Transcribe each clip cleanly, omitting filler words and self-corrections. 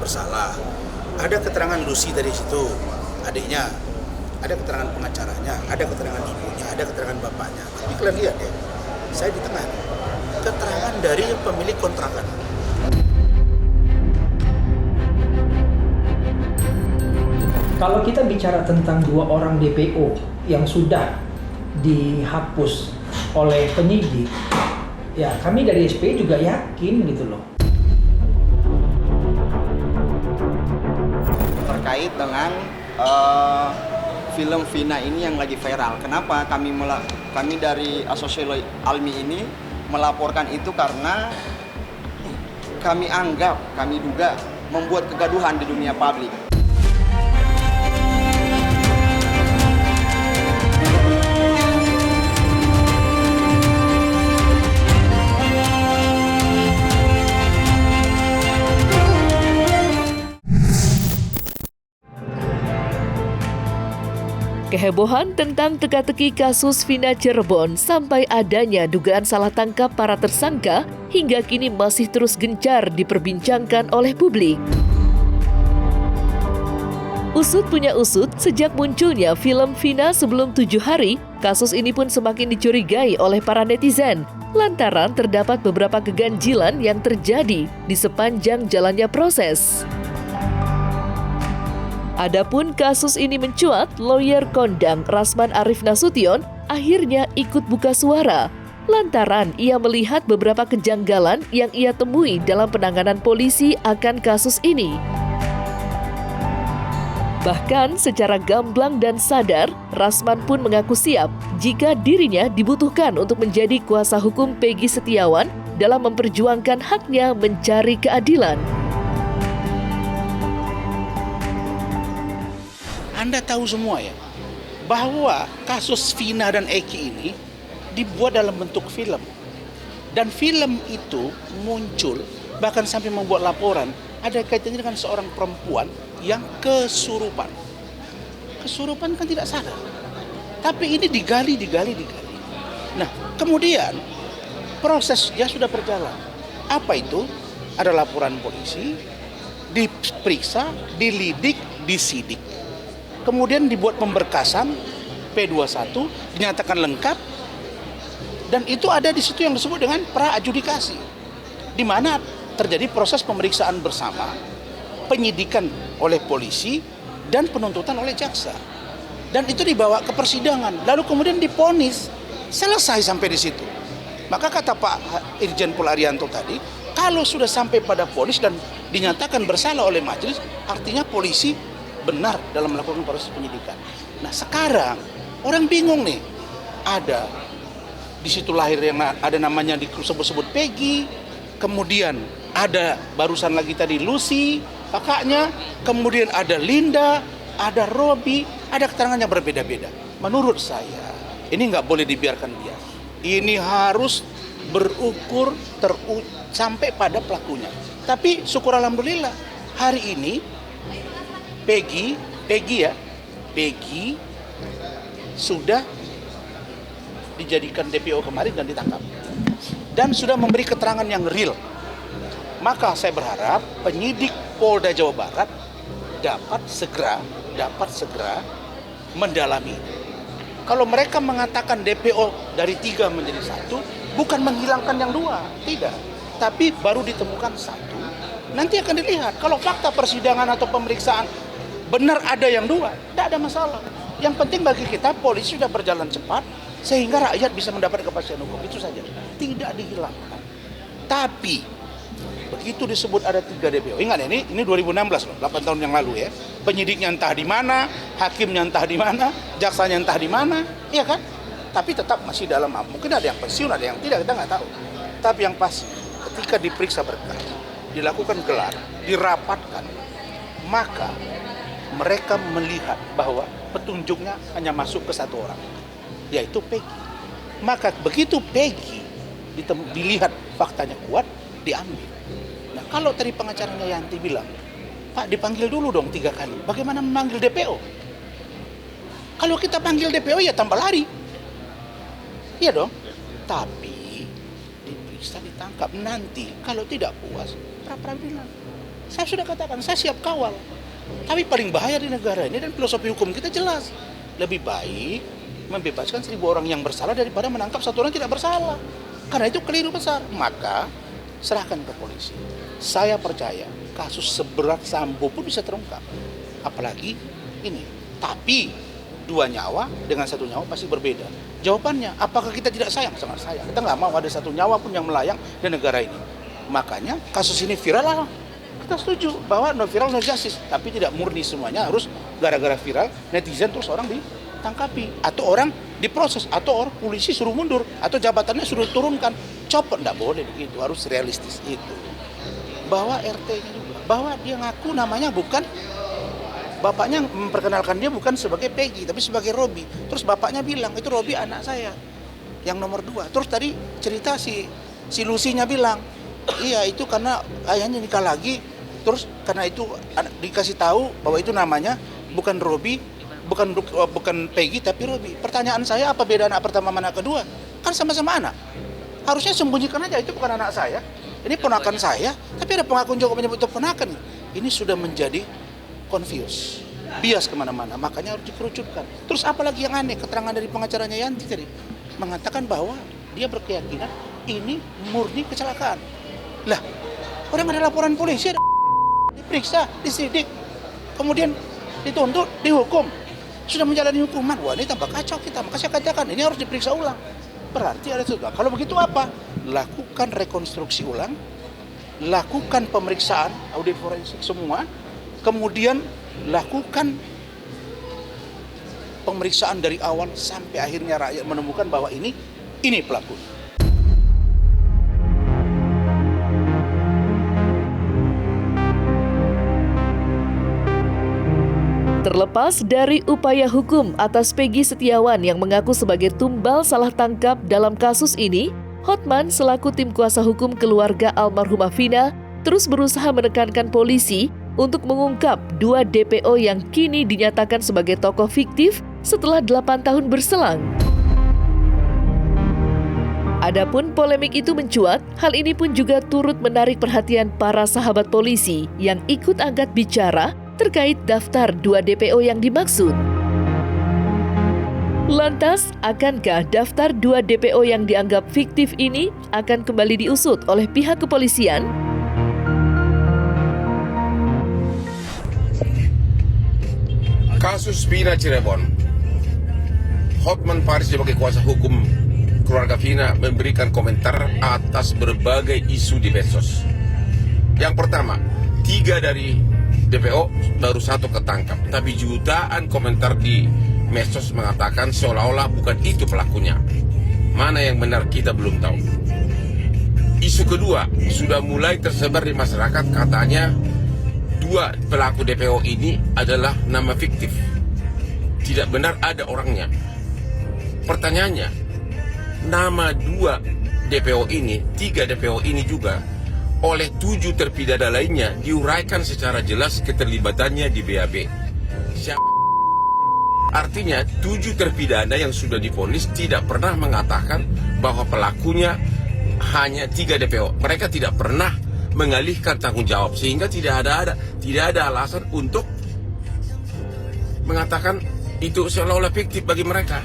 bersalah. Ada keterangan Lucy dari situ, adiknya, ada keterangan pengacaranya, ada keterangan ibunya, ada keterangan bapaknya. Tapi kalian lihat ya, saya di tengah. Keterangan dari pemilik kontrakan. Kalau kita bicara tentang 2 orang DPO yang sudah dihapus oleh penyidik, ya kami dari SPI juga yakin gitu loh. Terkait dengan film Vina ini yang lagi viral. Kenapa kami dari Asosiasi Almi ini melaporkan itu karena kami anggap, kami duga membuat kegaduhan di dunia publik. Kehebohan tentang teka-teki kasus Vina Cirebon sampai adanya dugaan salah tangkap para tersangka hingga kini masih terus gencar diperbincangkan oleh publik. Usut punya usut, sejak munculnya film Vina sebelum 7 hari, kasus ini pun semakin dicurigai oleh para netizen lantaran terdapat beberapa keganjilan yang terjadi di sepanjang jalannya proses. Adapun kasus ini mencuat, lawyer kondang Rasman Arif Nasution akhirnya ikut buka suara lantaran ia melihat beberapa kejanggalan yang ia temui dalam penanganan polisi akan kasus ini. Bahkan secara gamblang dan sadar, Rasman pun mengaku siap jika dirinya dibutuhkan untuk menjadi kuasa hukum Peggy Setiawan dalam memperjuangkan haknya mencari keadilan. Anda tahu semua ya, bahwa kasus Vina dan Eki ini dibuat dalam bentuk film. Dan film itu muncul, bahkan sampai membuat laporan, ada kaitannya dengan seorang perempuan yang kesurupan. Kesurupan kan tidak salah. Tapi ini digali. Nah, kemudian prosesnya sudah berjalan. Apa itu? Ada laporan polisi, diperiksa, dilidik, disidik. Kemudian dibuat pemberkasan P21, dinyatakan lengkap, dan itu ada di situ yang disebut dengan pra-adjudikasi, di mana terjadi proses pemeriksaan bersama, penyidikan oleh polisi, dan penuntutan oleh jaksa. Dan itu dibawa ke persidangan, lalu kemudian diponis, selesai sampai di situ. Maka kata Pak Irjen Pol Arianto tadi, kalau sudah sampai pada ponis dan dinyatakan bersalah oleh majelis, artinya polisi benar dalam melakukan proses penyidikan. Nah sekarang orang bingung nih, ada di situ lahir yang ada namanya disebut-sebut Peggy, kemudian ada barusan lagi tadi Lucy, kakaknya, kemudian ada Linda, ada Robi, ada keterangan yang berbeda-beda. Menurut saya ini nggak boleh dibiarkan bias. Ini harus berukur sampai pada pelakunya. Tapi syukur alhamdulillah hari ini Peggy sudah dijadikan DPO kemarin dan ditangkap dan sudah memberi keterangan yang real. Maka saya berharap penyidik Polda Jawa Barat dapat segera mendalami. Kalau mereka mengatakan DPO dari 3 menjadi 1, bukan menghilangkan yang 2, tidak, tapi baru ditemukan 1. Nanti akan dilihat kalau fakta persidangan atau pemeriksaan benar ada yang 2, tidak ada masalah. Yang penting bagi kita polisi sudah berjalan cepat sehingga rakyat bisa mendapat kepastian hukum, itu saja. Tidak dihilangkan. Tapi begitu disebut ada 3 DPO, ingat ya, ini 2016 loh, 8 tahun yang lalu ya. Penyidiknya entah di mana, hakimnya entah di mana, jaksanya entah di mana, iya kan? Tapi tetap masih dalam, mungkin ada yang pensiun, ada yang tidak, kita nggak tahu. Tapi yang pasti ketika diperiksa berkas, dilakukan gelar, dirapatkan, maka mereka melihat bahwa petunjuknya hanya masuk ke 1 orang, yaitu Peggy. Maka begitu Peggy dilihat faktanya kuat, diambil. Nah kalau tadi pengacaranya Yanti bilang, Pak dipanggil dulu dong 3 kali, bagaimana memanggil DPO? Kalau kita panggil DPO ya tambah lari. Iya dong. Tapi diperiksa, ditangkap, nanti kalau tidak puas pra-peradilan. Saya sudah katakan, saya siap kawal. Tapi paling bahaya di negara ini dan filosofi hukum kita jelas. Lebih baik membebaskan 1.000 orang yang bersalah daripada menangkap 1 orang tidak bersalah. Karena itu keliru besar. Maka serahkan ke polisi. Saya percaya kasus seberat Sambo pun bisa terungkap. Apalagi ini. Tapi 2 nyawa dengan 1 nyawa pasti berbeda. Jawabannya, apakah kita tidak sayang? Sangat sayang. Kita nggak mau ada 1 nyawa pun yang melayang di negara ini. Makanya kasus ini viral lah. Kita setuju bahwa no viral no justice. Tapi tidak murni semuanya harus gara-gara viral netizen terus orang ditangkapi. Atau orang diproses. Atau orang polisi suruh mundur. Atau jabatannya suruh turunkan. Copot, nggak boleh begitu. Harus realistis itu. Bahwa RT-nya juga. Bahwa dia ngaku namanya bukan, bapaknya memperkenalkan dia bukan sebagai Peggy, tapi sebagai Robi. Terus bapaknya bilang, itu Robi anak saya, yang nomor 2. Terus tadi cerita si Lucy-nya bilang, iya itu karena ayahnya nikah lagi, terus karena itu dikasih tahu bahwa itu namanya bukan Robi, bukan Peggy, tapi Robi. Pertanyaan saya, apa beda anak pertama sama anak kedua? Kan sama-sama anak. Harusnya sembunyikan aja, itu bukan anak saya, ini ponakan saya, tapi ada pengakuan juga menyebut itu ponakan. Ini sudah menjadi confused, bias kemana-mana, makanya harus dikerucutkan. Terus apalagi yang aneh, keterangan dari pengacaranya Yanti tadi mengatakan bahwa dia berkeyakinan ini murni kecelakaan. Lah, orang ada laporan polisi, ada diperiksa, disidik, kemudian dituntut, dihukum, sudah menjalani hukuman. Wah, ini tambah kacau kita. Maka saya katakan ini harus diperiksa ulang. Berarti ada sesuatu. Kalau begitu apa? Lakukan rekonstruksi ulang, lakukan pemeriksaan audit forensik semua. Kemudian lakukan pemeriksaan dari awal sampai akhirnya rakyat menemukan bahwa ini pelaku. Terlepas dari upaya hukum atas Peggy Setiawan yang mengaku sebagai tumbal salah tangkap dalam kasus ini, Hotman selaku tim kuasa hukum keluarga almarhumah Vina terus berusaha menekankan polisi untuk mengungkap 2 DPO yang kini dinyatakan sebagai tokoh fiktif setelah 8 tahun berselang. Adapun polemik itu mencuat, hal ini pun juga turut menarik perhatian para sahabat polisi yang ikut angkat bicara terkait daftar 2 DPO yang dimaksud. Lantas, akankah daftar 2 DPO yang dianggap fiktif ini akan kembali diusut oleh pihak kepolisian? Kasus Vina Cirebon, Hotman Paris sebagai kuasa hukum keluarga Vina memberikan komentar atas berbagai isu di medsos. Yang pertama, 3 dari DPO baru 1 ketangkap, tapi jutaan komentar di medsos mengatakan seolah-olah bukan itu pelakunya. Mana yang benar kita belum tahu. Isu kedua sudah mulai tersebar di masyarakat, katanya 2 pelaku DPO ini adalah nama fiktif. Tidak benar ada orangnya. Pertanyaannya, nama 2 DPO ini, 3 DPO ini juga oleh 7 terpidana lainnya diuraikan secara jelas keterlibatannya di BAB. Artinya 7 terpidana yang sudah divonis tidak pernah mengatakan bahwa pelakunya hanya 3 DPO. Mereka tidak pernah mengalihkan tanggung jawab, sehingga tidak ada alasan untuk mengatakan itu seolah-olah fiktif bagi mereka.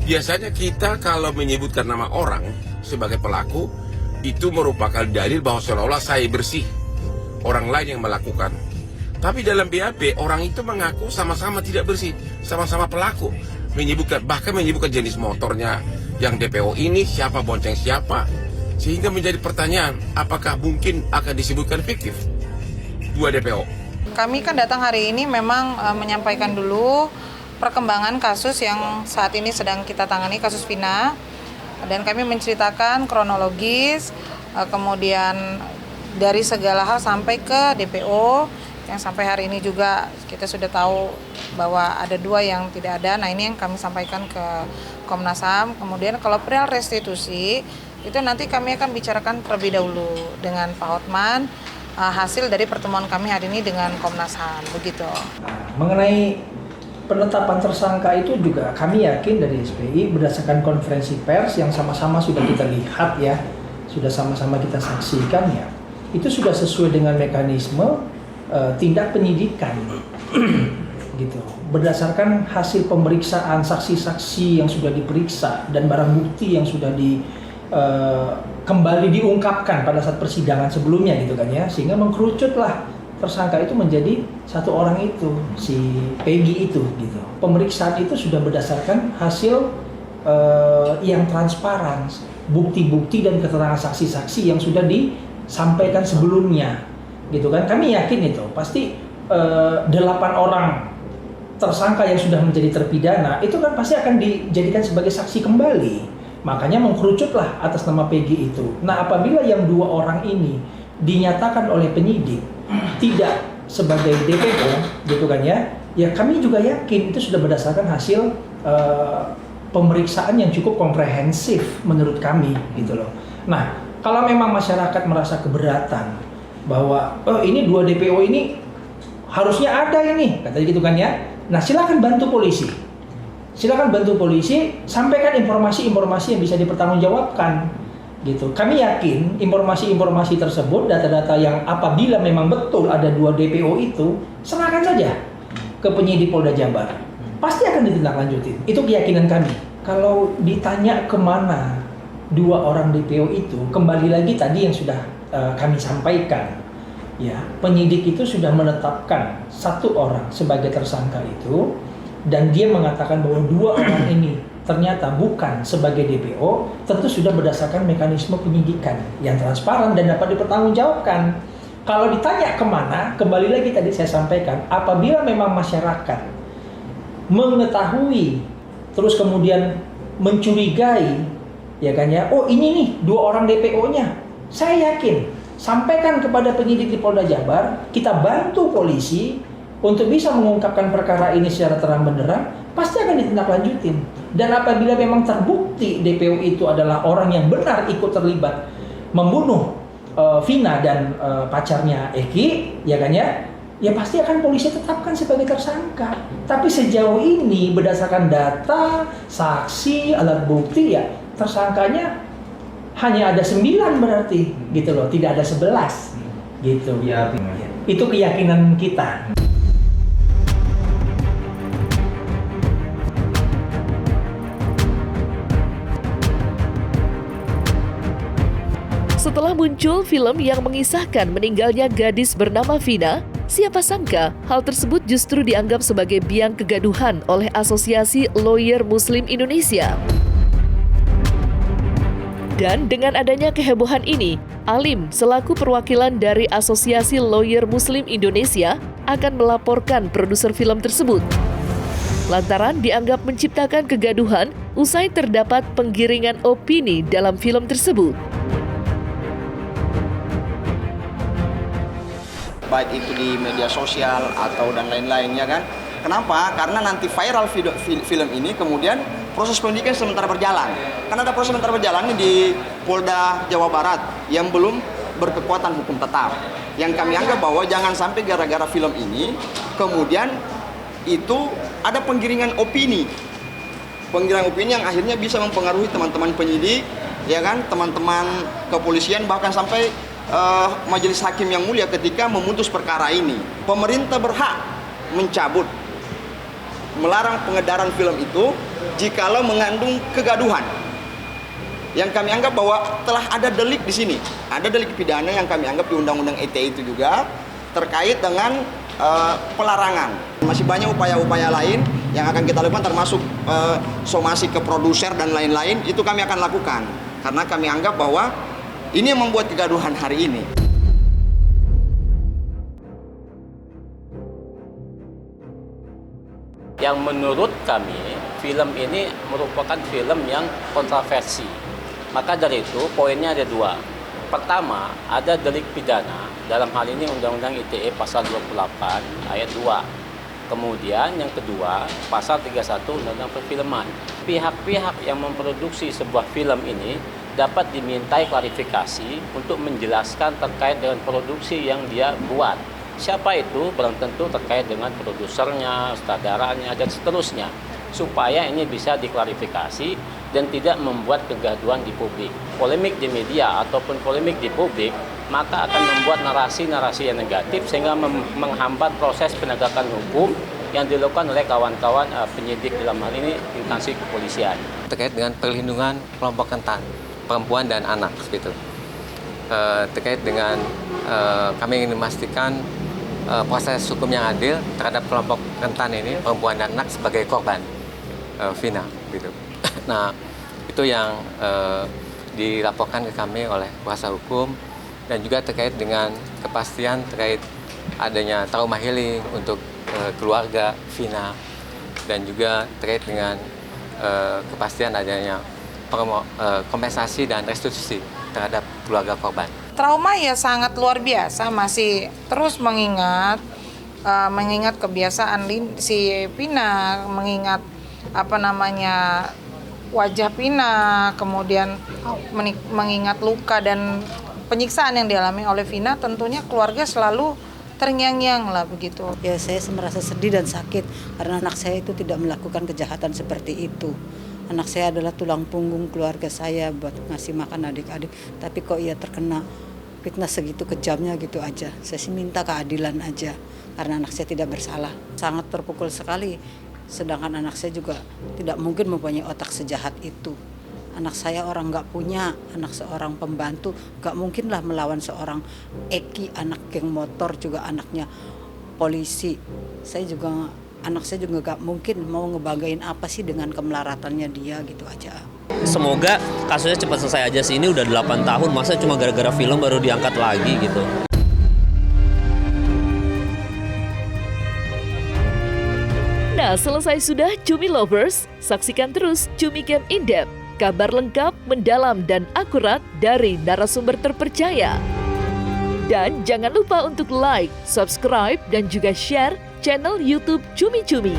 Biasanya kita kalau menyebutkan nama orang sebagai pelaku, itu merupakan dalil bahwa seolah-olah saya bersih, orang lain yang melakukan. Tapi dalam BAP, orang itu mengaku sama-sama tidak bersih, sama-sama pelaku. Bahkan menyebutkan jenis motornya yang DPO ini, siapa bonceng siapa. Sehingga menjadi pertanyaan, apakah mungkin akan disebutkan fiktif 2 DPO? Kami kan datang hari ini memang menyampaikan dulu perkembangan kasus yang saat ini sedang kita tangani, kasus Vina. Dan kami menceritakan kronologis, kemudian dari segala hal sampai ke DPO, yang sampai hari ini juga kita sudah tahu bahwa ada 2 yang tidak ada. Nah, ini yang kami sampaikan ke Komnas HAM. Kemudian kalau perihal restitusi, itu nanti kami akan bicarakan terlebih dahulu dengan Pak Hotman, hasil dari pertemuan kami hari ini dengan Komnas HAM, begitu. Mengenai penetapan tersangka itu juga kami yakin dari SPI berdasarkan konferensi pers yang sama-sama sudah kita lihat ya, sudah sama-sama kita saksikan ya, itu sudah sesuai dengan mekanisme tindak penyidikan gitu, berdasarkan hasil pemeriksaan saksi-saksi yang sudah diperiksa dan barang bukti yang sudah kembali diungkapkan pada saat persidangan sebelumnya gitu kan ya, sehingga mengkerucutlah tersangka itu menjadi satu orang itu, si Peggy itu gitu. Pemeriksaan itu sudah berdasarkan hasil yang transparan, bukti-bukti dan keterangan saksi-saksi yang sudah disampaikan sebelumnya gitu kan. Kami yakin itu pasti 8 orang tersangka yang sudah menjadi terpidana itu kan pasti akan dijadikan sebagai saksi kembali. Makanya mengkerucutlah atas nama Peggy itu. Nah, apabila yang 2 orang ini dinyatakan oleh penyidik tidak sebagai DPO gitu kan ya, ya kami juga yakin itu sudah berdasarkan hasil pemeriksaan yang cukup komprehensif menurut kami gitu loh. Nah, kalau memang masyarakat merasa keberatan bahwa ini 2 DPO ini harusnya ada ini, katanya gitu kan ya. Nah, silakan bantu polisi. Silakan bantu polisi, sampaikan informasi-informasi yang bisa dipertanggungjawabkan gitu. Kami yakin informasi-informasi tersebut, data-data yang apabila memang betul ada 2 DPO itu, serahkan saja ke penyidik Polda Jabar. Pasti akan ditindaklanjuti. Itu keyakinan kami. Kalau ditanya kemana 2 orang DPO itu, kembali lagi tadi yang sudah kami sampaikan. Ya, penyidik itu sudah menetapkan 1 orang sebagai tersangka itu, dan dia mengatakan bahwa 2 orang ini ternyata bukan sebagai DPO, tentu sudah berdasarkan mekanisme penyidikan yang transparan dan dapat dipertanggungjawabkan. Kalau ditanya kemana, kembali lagi tadi saya sampaikan, apabila memang masyarakat mengetahui, terus kemudian mencurigai, ya kan ya, oh ini nih 2 orang DPO-nya, saya yakin sampaikan kepada penyidik di Polda Jabar, kita bantu polisi untuk bisa mengungkapkan perkara ini secara terang benderang, pasti akan ditindaklanjutin. Dan apabila memang terbukti DPO itu adalah orang yang benar ikut terlibat membunuh Vina dan pacarnya Eki, ya kan ya, ya pasti akan polisi tetapkan sebagai tersangka. Tapi sejauh ini berdasarkan data, saksi, alat bukti, ya tersangkanya hanya ada 9 berarti gitu loh, tidak ada 11 gitu ya. Itu keyakinan kita. Setelah muncul film yang mengisahkan meninggalnya gadis bernama Vina, siapa sangka hal tersebut justru dianggap sebagai biang kegaduhan oleh Asosiasi Lawyer Muslim Indonesia. Dan dengan adanya kehebohan ini, Alim selaku perwakilan dari Asosiasi Lawyer Muslim Indonesia akan melaporkan produser film tersebut. Lantaran dianggap menciptakan kegaduhan usai terdapat penggiringan opini dalam film tersebut. Baik itu di media sosial atau dan lain-lainnya kan. Kenapa? Karena nanti viral film ini kemudian proses penyidikan sementara berjalan. Karena ada proses sementara berjalan di Polda Jawa Barat yang belum berkekuatan hukum tetap. Yang kami anggap bahwa jangan sampai gara-gara film ini kemudian itu ada penggiringan opini. Penggiringan opini yang akhirnya bisa mempengaruhi teman-teman penyidik, ya kan, teman-teman kepolisian, bahkan sampai majelis hakim yang mulia ketika memutus perkara ini. Pemerintah berhak mencabut, melarang pengedaran film itu jikalau mengandung kegaduhan. Yang kami anggap bahwa telah ada delik di sini, ada delik pidana yang kami anggap di Undang-Undang ITE itu juga terkait dengan pelarangan. Masih banyak upaya-upaya lain yang akan kita lakukan, termasuk somasi ke produser dan lain-lain, itu kami akan lakukan karena kami anggap bahwa ini yang membuat kegaduhan hari ini. Yang menurut kami, film ini merupakan film yang kontroversi. Maka dari itu, poinnya ada 2. Pertama, ada delik pidana. Dalam hal ini Undang-Undang ITE pasal 28 ayat 2. Kemudian yang kedua, pasal 31 Undang-Undang Perfilman. Pihak-pihak yang memproduksi sebuah film ini dapat dimintai klarifikasi untuk menjelaskan terkait dengan produksi yang dia buat. Siapa itu? Belum tentu terkait dengan produsernya, sutradaranya, dan seterusnya. Supaya ini bisa diklarifikasi dan tidak membuat kegaduhan di publik. Polemik di media ataupun polemik di publik maka akan membuat narasi-narasi yang negatif sehingga menghambat proses penegakan hukum yang dilakukan oleh kawan-kawan penyidik dalam hal ini instansi kepolisian. Terkait dengan perlindungan kelompok rentan, perempuan dan anak, seperti itu. Terkait dengan kami ingin memastikan proses hukum yang adil terhadap kelompok rentan ini, perempuan dan anak sebagai korban Vina, gitu. Nah, itu yang dilaporkan ke kami oleh kuasa hukum, dan juga terkait dengan kepastian terkait adanya trauma healing untuk keluarga Vina, dan juga terkait dengan kepastian adanya kompensasi dan restitusi terhadap keluarga korban. Trauma ya sangat luar biasa, masih terus mengingat kebiasaan si Vina, mengingat wajah Vina, kemudian mengingat luka dan penyiksaan yang dialami oleh Vina. Tentunya keluarga selalu terngiang-ngiang lah begitu. Ya, saya merasa sedih dan sakit karena anak saya itu tidak melakukan kejahatan seperti itu. Anak saya adalah tulang punggung keluarga saya buat ngasih makan adik-adik, tapi kok ia terkena fitnah segitu kejamnya gitu aja. Saya sih minta keadilan aja karena anak saya tidak bersalah. Sangat terpukul sekali, sedangkan anak saya juga tidak mungkin mempunyai otak sejahat itu. Anak saya orang nggak punya, anak seorang pembantu, nggak mungkin lah melawan seorang Eki, anak geng motor, juga anaknya polisi. Anak saya juga nggak mungkin mau ngebanggain apa sih dengan kemelaratannya dia, gitu aja. Semoga kasusnya cepat selesai aja sih, ini udah 8 tahun, masa cuma gara-gara film baru diangkat lagi gitu. Nah, selesai sudah Cumi Lovers, saksikan terus Cumi Camp In-Depth. Kabar lengkap, mendalam, dan akurat dari narasumber terpercaya. Dan jangan lupa untuk like, subscribe, dan juga share channel YouTube Cumi Cumi.